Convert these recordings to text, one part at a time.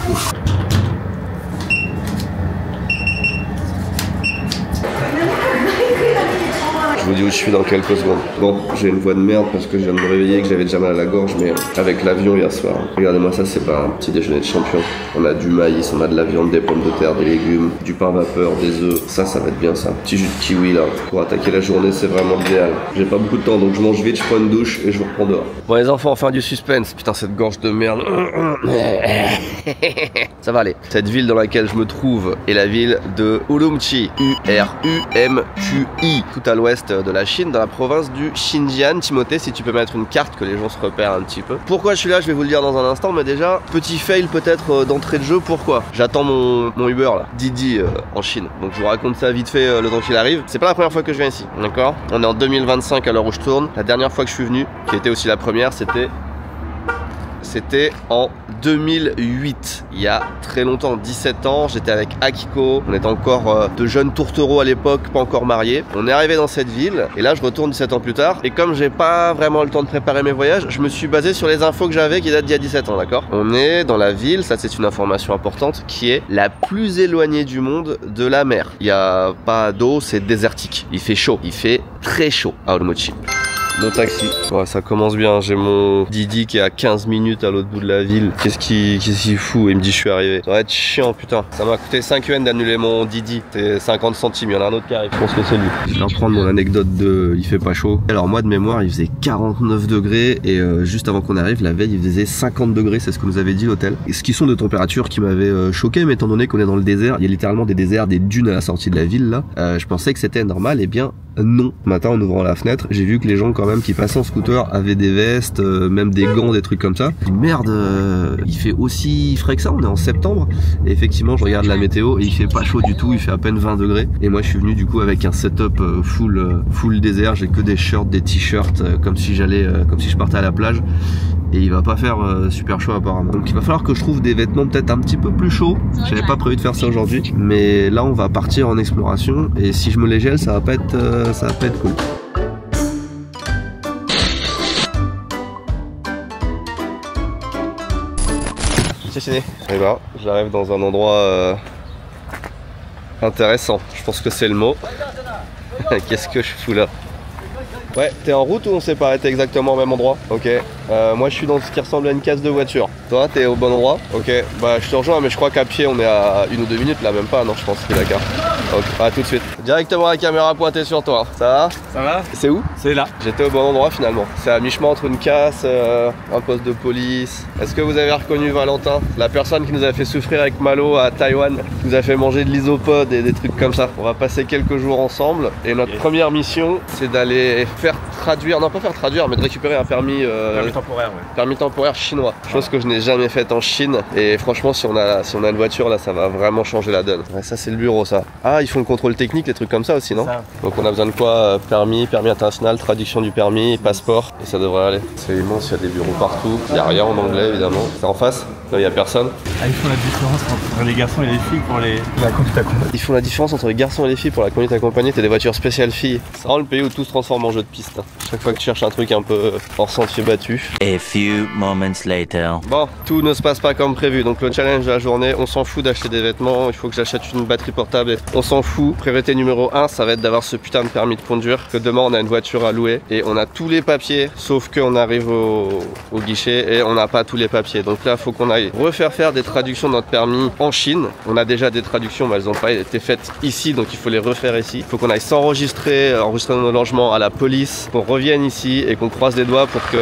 Je vous dis où je suis dans quelques secondes. Bon, j'ai une voix de merde parce que je viens de me réveiller et que j'avais déjà mal à la gorge, mais avec l'avion hier soir. Regardez-moi ça, c'est pas un petit déjeuner de champion. On a du maïs, on a de la viande, des pommes de terre, des légumes, du pain vapeur, des œufs. Ça va être bien ça. Petit jus de kiwi là. Pour attaquer la journée, c'est vraiment idéal. J'ai pas beaucoup de temps donc je mange vite, je prends une douche et je vous reprends dehors. Bon les enfants, enfin du suspense. Putain, cette gorge de merde. Ça va aller. Cette ville dans laquelle je me trouve est la ville de Urumqi. U-R-U-M-Q-I. Tout à l'ouest de la Chine, dans la province du Xinjiang. Timothée, si tu peux mettre une carte que les gens se repèrent un petit peu. Pourquoi je suis là, je vais vous le dire dans un instant, mais déjà, petit fail peut-être d'entrée de jeu. Pourquoi? J'attends mon Uber là, Didi en Chine. Donc je vous raconte ça vite fait le temps qu'il arrive. C'est pas la première fois que je viens ici, d'accord? On est en 2025 à l'heure où je tourne. La dernière fois que je suis venu, qui était aussi la première, c'était en 2008, il y a très longtemps, 17 ans, j'étais avec Akiko, on était encore de jeunes tourtereaux à l'époque, pas encore mariés. On est arrivé dans cette ville, et là je retourne 17 ans plus tard, et comme j'ai pas vraiment le temps de préparer mes voyages, je me suis basé sur les infos que j'avais qui datent d'il y a 17 ans, d'accord? On est dans la ville, ça c'est une information importante, qui est la plus éloignée du monde de la mer. Il n'y a pas d'eau, c'est désertique, il fait chaud, il fait très chaud à Urumqi. Mon taxi. Ouais, ça commence bien. J'ai mon Didi qui est à 15 minutes à l'autre bout de la ville. Qu'est-ce qu'il fout? Il me dit je suis arrivé. Ça va être chiant, putain. Ça m'a coûté 5 yuan d'annuler mon Didi. C'est 50 centimes. Il y en a un autre qui arrive. Je pense que c'est lui. Je vais reprendre mon anecdote de il fait pas chaud. Alors moi de mémoire, il faisait 49 degrés et juste avant qu'on arrive, la veille, il faisait 50 degrés. C'est ce que nous avait dit l'hôtel. Et ce qui sont de températures qui m'avaient choqué, mais étant donné qu'on est dans le désert, il y a littéralement des déserts, des dunes à la sortie de la ville là. Je pensais que c'était normal. Et bien non. Ce matin en ouvrant la fenêtre, j'ai vu que les gens quand même qui passaient en scooter avaient des vestes, même des gants, des trucs comme ça. Merde, il fait aussi frais que ça, on est en septembre. Et effectivement, je regarde la météo et il fait pas chaud du tout, il fait à peine 20 degrés. Et moi je suis venu du coup avec un setup full désert, j'ai que des shirts, des t-shirts, comme si je partais à la plage. Et il va pas faire super chaud apparemment. Donc il va falloir que je trouve des vêtements peut-être un petit peu plus chauds. J'avais pas prévu de faire ça aujourd'hui, mais là on va partir en exploration et si je me les gèle, ça va pas être cool. C'est fini. Et là, j'arrive dans un endroit intéressant. Je pense que c'est le mot. Qu'est-ce que je fous là? Ouais, t'es en route ou on s'est pas arrêté exactement au même endroit? Ok. Moi je suis dans ce qui ressemble à une case de voiture. Toi t'es au bon endroit? Ok. Bah je te rejoins mais je crois qu'à pied on est à 1 ou 2 minutes là, même pas, non je pense que d'accord. Ok, à tout de suite. Directement la caméra pointée sur toi. Ça va? Ça va? C'est où? C'est là. J'étais au bon endroit finalement. C'est à mi-chemin entre une casse, un poste de police. Est-ce que vous avez reconnu Valentin? La personne qui nous a fait souffrir avec Malo à Taïwan, qui nous a fait manger de l'isopode et des trucs comme ça. On va passer quelques jours ensemble et notre première mission c'est d'aller faire traduire, non pas faire traduire mais de récupérer un permis temporaire, ouais. Permis temporaire chinois, chose que je n'ai jamais faite en Chine et franchement si on a une voiture là ça va vraiment changer la donne. Ouais, ça c'est le bureau ça. Ah ils font le contrôle technique, les trucs comme ça aussi non? Donc on a besoin de quoi? Permis international, traduction du permis, passeport et ça devrait aller. C'est immense, il y a des bureaux partout, il n'y a rien en anglais évidemment. C'est en face? Là il n'y a personne. Ah ils font la différence entre les garçons et les filles pour la conduite accompagnée. Ils font la différence entre les garçons et les filles pour la conduite accompagnée, t'as des voitures spéciales filles. C'est vraiment le pays où tout se transforme en jeu de piste. Chaque fois que tu cherches un truc un peu hors sentier battu. A few moments later. Bon, tout ne se passe pas comme prévu. Donc le challenge de la journée, on s'en fout d'acheter des vêtements, il faut que j'achète une batterie portable. On s'en fout. Priorité numéro 1, ça va être d'avoir ce putain de permis de conduire. Que demain on a une voiture à louer et on a tous les papiers, sauf qu'on arrive au guichet et on n'a pas tous les papiers. Donc là, il faut qu'on aille refaire des traductions de notre permis en Chine. On a déjà des traductions, mais elles n'ont pas été faites ici, donc il faut les refaire ici. Il faut qu'on aille s'enregistrer, enregistrer nos logements à la police, qu'on revienne ici et qu'on croise les doigts pour que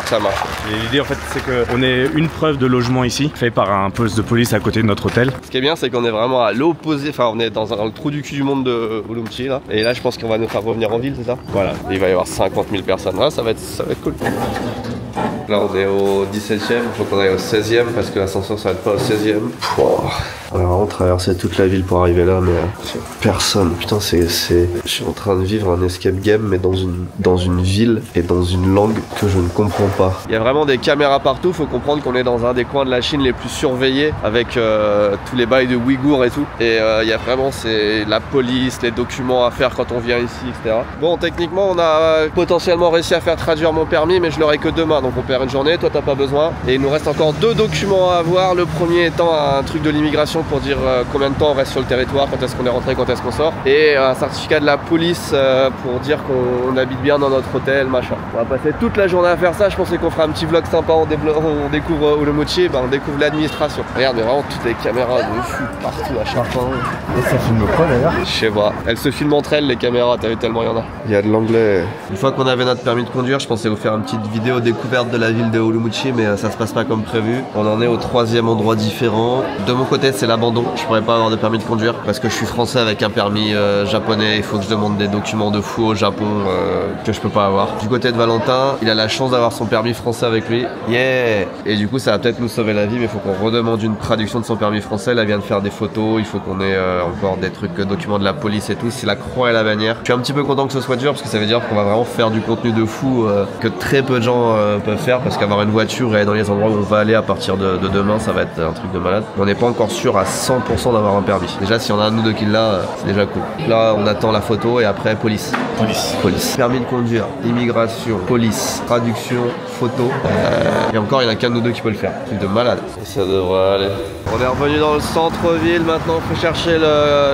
ça marche. L'idée en fait c'est qu'on ait une preuve de logement ici, fait par un poste de police à côté de notre hôtel. Ce qui est bien c'est qu'on est vraiment à l'opposé, enfin on est dans le trou du cul du monde de Urumqi là. Et là je pense qu'on va nous faire revenir en ville, c'est ça? Voilà. Et il va y avoir 50 000 personnes, là, ça va être cool. Là on est au 17e, il faut qu'on aille au 16e parce que l'ascenseur ça va être pas au 16e. On va vraiment traverser toute la ville pour arriver là, mais personne. Putain, je suis en train de vivre un escape game, mais dans une ville et dans une langue que je ne comprends pas. Il y a vraiment des caméras partout, faut comprendre qu'on est dans un des coins de la Chine les plus surveillés avec tous les bails de Ouïghours et tout. Et il y a vraiment la police, les documents à faire quand on vient ici, etc. Bon, techniquement, on a potentiellement réussi à faire traduire mon permis, mais je l'aurai que demain, donc on perd une journée, toi t'as pas besoin. Et il nous reste encore 2 documents à avoir. Le premier étant un truc de l'immigration pour dire combien de temps on reste sur le territoire, quand est-ce qu'on est rentré, quand est-ce qu'on sort. Et un certificat de la police pour dire qu'on habite bien dans notre hôtel, machin. On va passer toute la journée à faire ça. Je pensais qu'on fera un petit vlog sympa, on découvre Urumqi, on découvre l'administration. Regarde, mais vraiment toutes les caméras de fou partout à chaque fois. Et ça filme quoi d'ailleurs? Je sais pas. Elles se filment entre elles, les caméras, t'as vu tellement il y en a. Il y a de l'anglais. Une fois qu'on avait notre permis de conduire, je pensais vous faire une petite vidéo découverte de la ville de Urumqi, mais ça se passe pas comme prévu. On en est au 3e endroit différent. De mon côté, c'est l'abandon. Je pourrais pas avoir de permis de conduire parce que je suis français avec un permis japonais. Il faut que je demande des documents de fou au Japon que je peux pas avoir. Du côté de Valentin, il a la chance d'avoir son permis français avec lui. Yeah! Et du coup, ça va peut-être nous sauver la vie, mais il faut qu'on redemande une traduction de son permis français. Là, il vient de faire des photos. Il faut qu'on ait encore des trucs, documents de la police et tout. C'est la croix et la bannière. Je suis un petit peu content que ce soit dur parce que ça veut dire qu'on va vraiment faire du contenu de fou que très peu de gens peuvent faire, parce qu'avoir une voiture et aller dans les endroits où on va aller à partir de demain, ça va être un truc de malade. On n'est pas encore sûr à 100% d'avoir un permis. Déjà, si on a un de nous deux qui l'a, c'est déjà cool. Là, on attend la photo et après police. Police. Permis de conduire, immigration, police, traduction, photo. Et encore, il n'y en a qu'un de nous deux qui peut le faire. Truc de malade. Et ça devrait aller. On est revenu dans le centre-ville. Maintenant, il faut chercher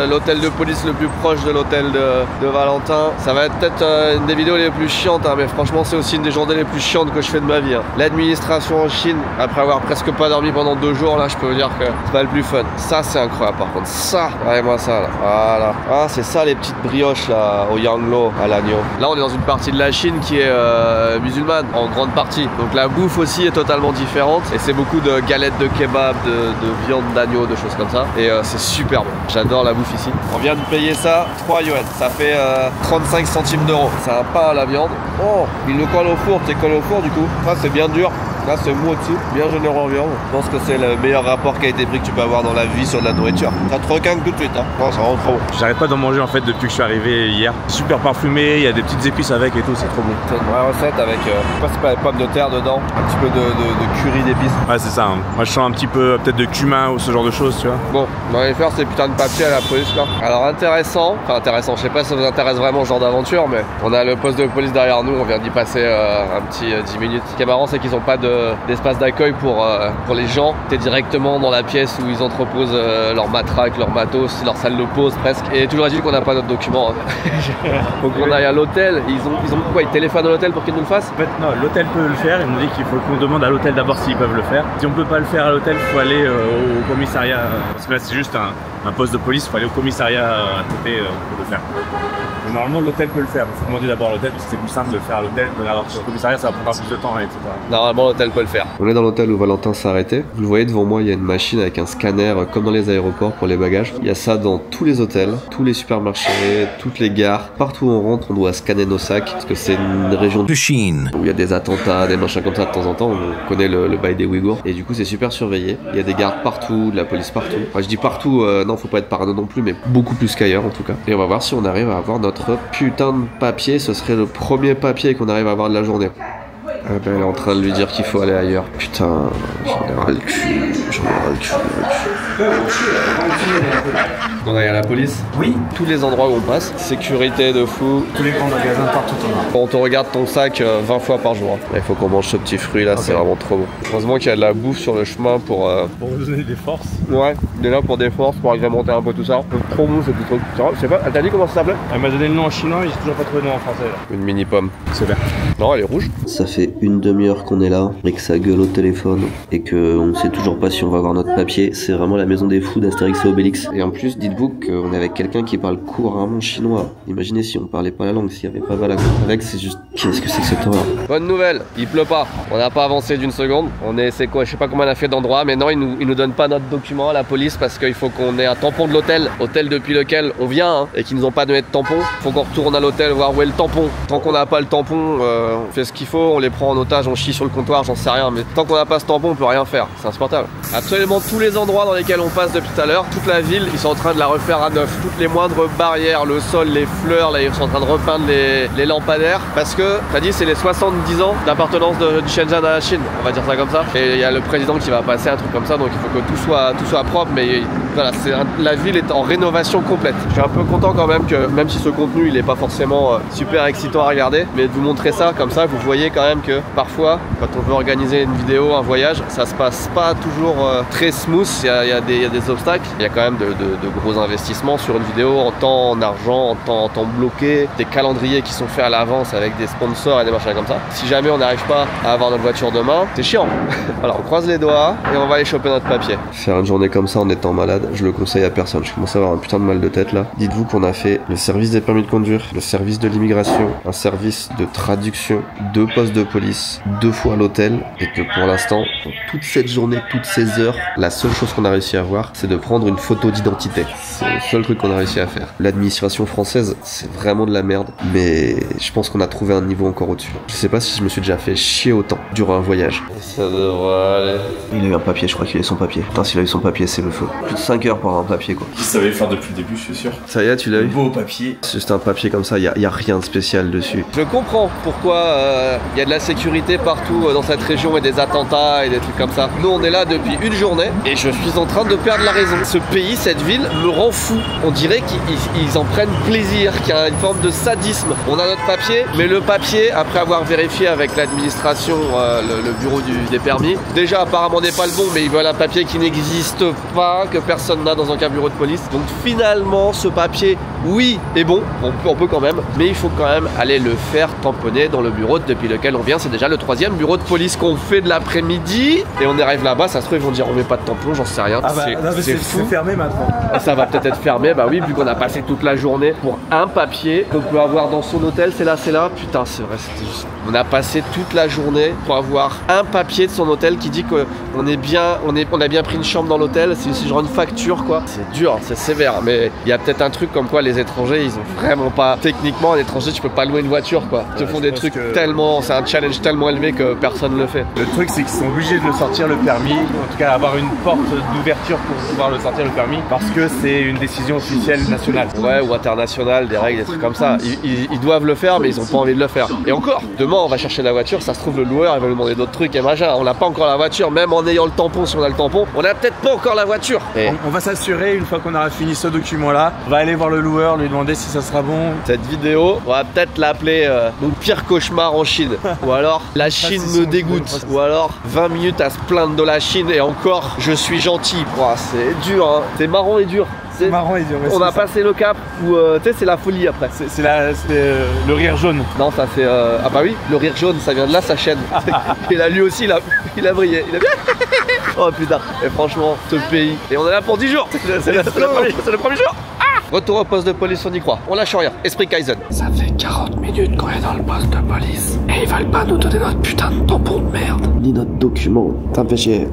l'hôtel de police le plus proche de l'hôtel de Valentin. Ça va être peut-être une des vidéos les plus chiantes, hein, mais franchement, c'est aussi une des journées les plus chiantes que je fais de ma vie. Hein. L'administration en Chine, après avoir presque pas dormi pendant 2 jours, là, je peux vous dire que c'est pas le plus fun. Ça, c'est incroyable par contre. Ça, regardez-moi ça là. Voilà. Ah, c'est ça les petites brioches là, au Yanglo, à l'agneau. Là, on est dans une partie de la Chine qui est musulmane, en grande partie. Donc la bouffe aussi est totalement différente. Et c'est beaucoup de galettes de kebab, de viande d'agneau, de choses comme ça. Et c'est super bon. J'adore la bouffe ici. On vient de payer ça 3 yuan. Ça fait 35 centimes d'euros. C'est un pain à la viande. Oh, il le colle au four. T'es collé au four du coup. Ça, c'est bien dur. Là, c'est mou au-dessus, bien généreux en viande. Je pense que c'est le meilleur rapport qualité-prix que tu peux avoir dans la vie sur de la nourriture. Ça te requinque tout de suite, hein. Non, ça rend trop bon. J'arrête pas d'en manger en fait depuis que je suis arrivé hier. Super parfumé, il y a des petites épices avec et tout, c'est trop bon. C'est une vraie recette avec, je sais pas si c'est pas les pommes de terre dedans, un petit peu de curry d'épices. Ouais, c'est ça. Hein. Moi, je sens un petit peu peut-être de cumin ou ce genre de choses, tu vois. Bon, on va aller faire ces putains de papiers à la police là. Alors intéressant, je sais pas si ça vous intéresse vraiment ce genre d'aventure, mais on a le poste de police derrière nous, on vient d'y passer un petit 10 minutes. Ce qui est marrant, c'est qu'ils ont pas d'espace d'accueil pour les gens. T'es directement dans la pièce où ils entreposent leur matraque, leur matos, leur salle de pause presque. Et toujours est-il qu'on n'a pas notre document. Hein. Faut qu'on aille à l'hôtel. Ils ont quoi? Ils téléphonent à l'hôtel pour qu'ils nous le fassent? En fait, non, l'hôtel peut le faire. Ils m'ont dit qu'il faut qu'on demande à l'hôtel d'abord s'ils peuvent le faire. Si on peut pas le faire à l'hôtel, il faut aller au commissariat. Parce que là, c'est juste un poste de police. Il faut aller au commissariat à côté pour le faire. Mais normalement, l'hôtel peut le faire. Il faut demander d'abord à l'hôtel parce que c'est plus simple de le faire à l'hôtel. Alors sur le commissariat, ça va prendre plus de temps, etc. Normalement, l'hôtel peut le faire. On est dans l'hôtel où Valentin s'est arrêté. Vous le voyez devant moi, il y a une machine avec un scanner comme dans les aéroports pour les bagages. Il y a ça dans tous les hôtels, tous les supermarchés, toutes les gares. Partout où on rentre, on doit scanner nos sacs parce que c'est une région de Chine où il y a des attentats, des machins comme ça de temps en temps. On connaît le bail des Ouïghours. Et du coup, c'est super surveillé. Il y a des gardes partout, de la police partout. Enfin, je dis partout, non, faut pas être parano non plus, mais beaucoup plus qu'ailleurs en tout cas. Et on va voir si on arrive à avoir notre putain de papier. Ce serait le premier papier qu'on arrive à avoir de la journée. Ah ben, elle est en train de lui dire qu'il faut aller ailleurs. Putain, j'en ai ras le cul. On est à la police? Oui. Tous les endroits où on passe, sécurité de fou. Tous les grands magasins partout on a. On te regarde ton sac 20 fois par jour. Il faut qu'on mange ce petit fruit là, okay. C'est vraiment trop bon. Heureusement qu'il y a de la bouffe sur le chemin pour vous donner des forces. Ouais, déjà pour des forces, pour agrémenter un peu tout ça. C'est trop bon ce petit truc. Je sais pas, elle t'a dit comment ça s'appelait? Elle m'a donné le nom en chinois, j'ai toujours pas trouvé le nom en français là. Une mini pomme. C'est bien. Non, elle est rouge. Ça fait une demi-heure qu'on est là et que ça gueule au téléphone et qu'on ne sait toujours pas si on va avoir notre papier. C'est vraiment la maison des fous d'Astérix et Obélix. Et en plus, dites-vous qu'on est avec quelqu'un qui parle couramment chinois. Imaginez si on parlait pas la langue, s'il y avait pas Valak. Avec, c'est juste... Qu'est-ce que c'est que cette horreur? Bonne nouvelle, il pleut pas. On n'a pas avancé d'une seconde. C'est quoi? Je sais pas combien on a fait d'endroits, mais non, ils nous donnent pas notre document à la police parce qu'il faut qu'on ait un tampon de l'hôtel depuis lequel on vient, hein, et qu'ils nous ont pas donné de tampon. Faut qu'on retourne à l'hôtel voir où est le tampon. Tant qu'on n'a pas le tampon, on fait ce qu'il faut, on les prend en otage, on chie sur le comptoir, j'en sais rien, mais tant qu'on n'a pas ce tampon, on peut rien faire, c'est insupportable. Absolument tous les endroits dans lesquels on passe depuis tout à l'heure, toute la ville, ils sont en train de la refaire à neuf. Toutes les moindres barrières, le sol, les fleurs, là ils sont en train de repeindre les lampadaires, parce que, t'as dit, c'est les 70 ans d'appartenance du Shenzhen à la Chine, on va dire ça comme ça. Et il y a le président qui va passer un truc comme ça, donc il faut que tout soit propre, mais voilà, la ville est en rénovation complète. Je suis un peu content quand même que, même si ce contenu il est pas forcément super excitant à regarder, mais de vous montrer ça comme ça, vous voyez quand même que parfois, quand on veut organiser une vidéo, un voyage, ça se passe pas toujours très smooth, il y a des obstacles, il y a quand même de gros investissements sur une vidéo en temps, en argent, en temps bloqué, des calendriers qui sont faits à l'avance avec des sponsors et des machins comme ça. Si jamais on n'arrive pas à avoir notre voiture demain, c'est chiant. Voilà, on croise les doigts et on va aller choper notre papier. Faire une journée comme ça en étant malade, je le conseille à personne. Je commence à avoir un putain de mal de tête là. Dites-vous qu'on a fait le service des permis de conduire, le service de l'immigration, un service de traduction, 2 postes de police, 2 fois l'hôtel, et que pour l'instant, toute cette journée, toutes ces heures, la seule chose qu'on a réussi à voir, c'est de prendre une photo d'identité. C'est le seul truc qu'on a réussi à faire. L'administration française, c'est vraiment de la merde, mais je pense qu'on a trouvé un niveau encore au-dessus. Je sais pas si je me suis déjà fait chier autant durant un voyage. Ça devrait aller. Il a eu un papier, je crois qu'il a eu son papier. Putain, s'il a eu son papier, c'est le feu. Plus de 5 heures pour avoir un papier, quoi. Il savait le faire depuis le début, je suis sûr. Ça y est, tu l'as eu? Beau papier. C'est juste un papier comme ça, y a rien de spécial dessus. Je comprends pourquoi y a de la sécurité partout dans cette région et des attentats et des trucs comme ça. Nous, on est là depuis une journée et je suis en train de perdre la raison. Ce pays, cette ville, me rend fou. On dirait qu'ils en prennent plaisir, qu'il y a une forme de sadisme. On a notre papier, mais le papier, après avoir vérifié avec l'administration, le bureau des permis, déjà apparemment n'est pas le bon, mais ils veulent un papier qui n'existe pas, que personne n'a dans un bureau de police. Donc finalement, ce papier, oui, est bon, on peut quand même, mais il faut quand même aller le faire tamponner dans le bureau depuis lequel on vient. C'est déjà le 3e bureau de police qu'on fait de l'après-midi, et on arrive là-bas, ça se trouve ils vont dire on met pas de tampon, j'en sais rien. Ah bah, c'est fou. Fermé maintenant. Ça va peut-être être fermé, bah oui, vu qu'on a passé toute la journée pour un papier qu'on peut avoir dans son hôtel, c'est là, putain, c'est vrai, c'était juste... On a passé toute la journée pour avoir un papier de son hôtel qui dit qu'on est bien, on a bien pris une chambre dans l'hôtel. C'est genre une facture, quoi. C'est dur, c'est sévère, mais il y a peut-être un truc comme quoi les étrangers, ils ont vraiment pas... Techniquement, un étranger, tu peux pas louer une voiture, quoi. Ils te font des trucs tellement... C'est un challenge tellement élevé que personne ne le fait. Le truc, c'est qu'ils sont obligés de le sortir, le permis. En tout cas, avoir une porte d'ouverture pour pouvoir le sortir, le permis. Parce que c'est une décision officielle nationale. Ouais, ou internationale, des règles, des trucs comme ça. Ils doivent le faire, mais ils ont pas envie de le faire. Et encore, demain, on va chercher la voiture, ça se trouve le loueur il va nous demander d'autres trucs et machin. On n'a pas encore la voiture, même en ayant le tampon, si on a le tampon, on a peut-être pas encore la voiture. Et on va s'assurer, une fois qu'on aura fini ce document là, on va aller voir le loueur, lui demander si ça sera bon. Cette vidéo, on va peut-être l'appeler mon pire cauchemar en Chine. Ou alors la Chine me dégoûte. Ou alors 20 minutes à se plaindre de la Chine et encore je suis gentil. Ouah, c'est dur, hein. C'est marrant et dur. C'est marrant et dur. On a passé le cap où tu sais, c'est la folie après. C'est le rire jaune. Non, ça c'est ah bah oui, le rire jaune, ça vient de là, sa chaîne. Et là, lui aussi, il a brillé. Il a bien. Oh putain. Et franchement, ce pays. Et on est là pour 10 jours. C'est le premier jour. Retour au poste de police, on y croit. On lâche rien. Esprit Kaizen. Ça fait 40 minutes qu'on est dans le poste de police. Et ils veulent pas nous donner notre putain de tampon de merde. Ni notre document. Ça me fait chier.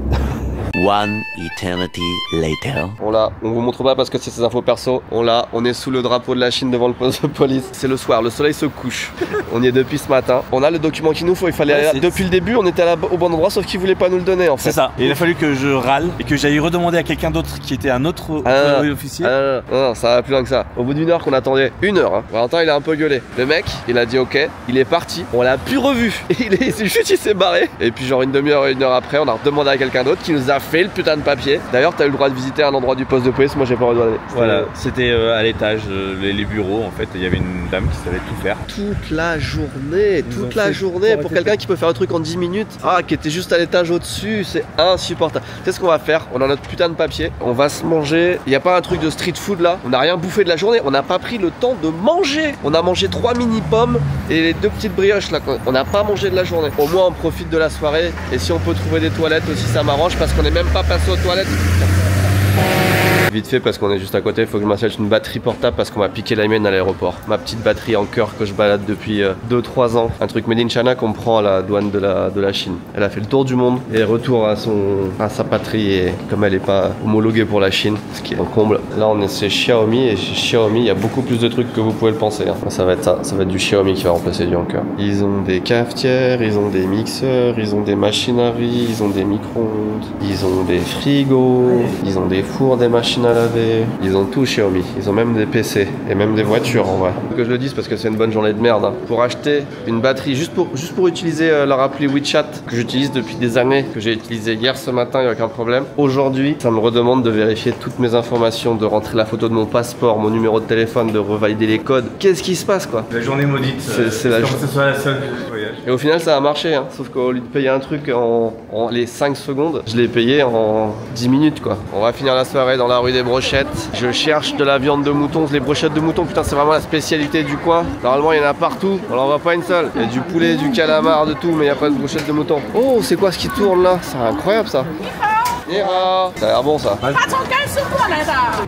One eternity later. On vous montre pas parce que c'est ces infos perso. On est sous le drapeau de la Chine devant le poste de police. C'est le soir, le soleil se couche. On y est depuis ce matin. On a le document qu'il nous faut. Il fallait aller depuis le début, on était au bon endroit, sauf qu'ils voulaient pas nous le donner en fait. C'est ça. Et il a fallu que je râle et que j'aille redemander à quelqu'un d'autre qui était un autre officier. Non, ça va plus loin que ça. Au bout d'une heure qu'on attendait, une heure, hein, Valentin il a un peu gueulé. Le mec, il a dit ok, il est parti. On l'a plus revu. Il s'est barré. Et puis genre une demi-heure, une heure après, on a redemandé à quelqu'un d'autre qui nous a fait le putain de papier. D'ailleurs, t'as eu le droit de visiter un endroit du poste de police, moi j'ai pas le droit d'aller. Voilà, c'était à l'étage, les bureaux en fait, il y avait une dame qui savait tout faire. Toute la journée pour quelqu'un qui peut faire un truc en 10 minutes, qui était juste à l'étage au-dessus, c'est insupportable. C'est ce qu'on va faire, on a notre putain de papier, on va se manger, il n'y a pas un truc de street food là, on n'a rien bouffé de la journée, on n'a pas pris le temps de manger. On a mangé 3 mini pommes et les 2 petites brioches là, on n'a pas mangé de la journée. Au moins on profite de la soirée et si on peut trouver des toilettes aussi ça m'arrange parce qu'on n'est même pas passé aux toilettes. Vite fait parce qu'on est juste à côté, il faut que je m'achète une batterie portable parce qu'on m'a piqué la mienne à l'aéroport. Ma petite batterie en cœur que je balade depuis 2-3 ans. Un truc made in China qu'on prend à la douane de la Chine. Elle a fait le tour du monde et retour à sa patrie, et comme elle n'est pas homologuée pour la Chine, ce qui est un comble. Là on est chez Xiaomi, et chez Xiaomi il y a beaucoup plus de trucs que vous pouvez le penser. Hein. Ça va être ça, ça va être du Xiaomi qui va remplacer du Anker. Ils ont des cafetières, ils ont des mixeurs, ils ont des machines à riz, ils ont des micro-ondes, ils ont des frigos, ils ont des fours, des machines à laver, ils ont tout Xiaomi. Ils ont même des PC et même des voitures en vrai. Que je le dise parce que c'est une bonne journée de merde. Hein. Pour acheter une batterie, juste pour utiliser leur appli WeChat que j'utilise depuis des années, que j'ai utilisé hier ce matin, il n'y a aucun problème. Aujourd'hui, ça me redemande de vérifier toutes mes informations, de rentrer la photo de mon passeport, mon numéro de téléphone, de revalider les codes. Qu'est-ce qui se passe quoi? La journée maudite. C'est la comme que ce soit la seule voyage. Et au final ça a marché, hein. Sauf qu'au lieu de payer un truc en les 5 secondes, je l'ai payé en 10 minutes quoi. On va finir la soirée dans la rue des Brochettes. Je cherche de la viande de mouton, les brochettes de mouton, putain c'est vraiment la spécialité du coin. Normalement il y en a partout, on en voit pas une seule. Il y a du poulet, du calamar, de tout, mais il n'y a pas de brochettes de mouton. Oh c'est quoi ce qui tourne là? C'est incroyable ça. Ça a l'air bon ça.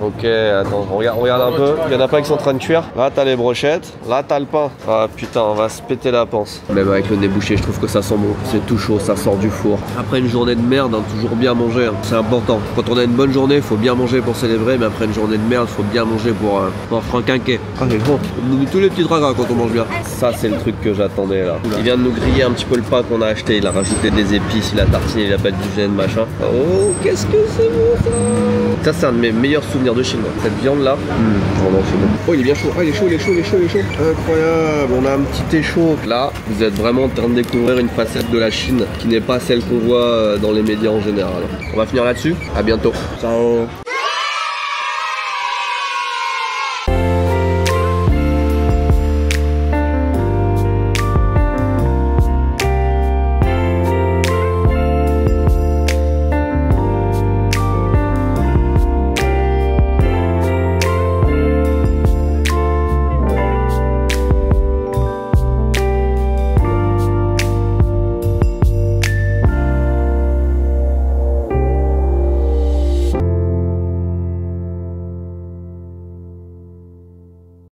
Ok, attends, on regarde un peu. Il y en a pas qui sont en train de cuire. Là t'as les brochettes, là t'as le pain. Ah putain, on va se péter la panse. Même avec le nez bouché, je trouve que ça sent bon. C'est tout chaud, ça sort du four. Après une journée de merde, hein, toujours bien manger, hein. C'est important. Quand on a une bonne journée, faut bien manger pour célébrer, mais après une journée de merde, faut bien manger pour franquinquer. Ah c'est bon. On oublie tous les petits dragas quand on mange bien. Ça c'est le truc que j'attendais là. Il vient de nous griller un petit peu le pain qu'on a acheté. Il a rajouté des épices, il a tartiné, il a pas du gène, machin. Oh qu'est-ce que c'est bon ça. Ça c'est un de mes meilleurs souvenirs de Chine. Cette viande là, vraiment c'est bon. Oh il est bien chaud, il est chaud, il est chaud, il est chaud, il est chaud. Incroyable, on a un petit thé chaud. Là, vous êtes vraiment en train de découvrir une facette de la Chine qui n'est pas celle qu'on voit dans les médias en général. On va finir là-dessus, à bientôt. Ciao.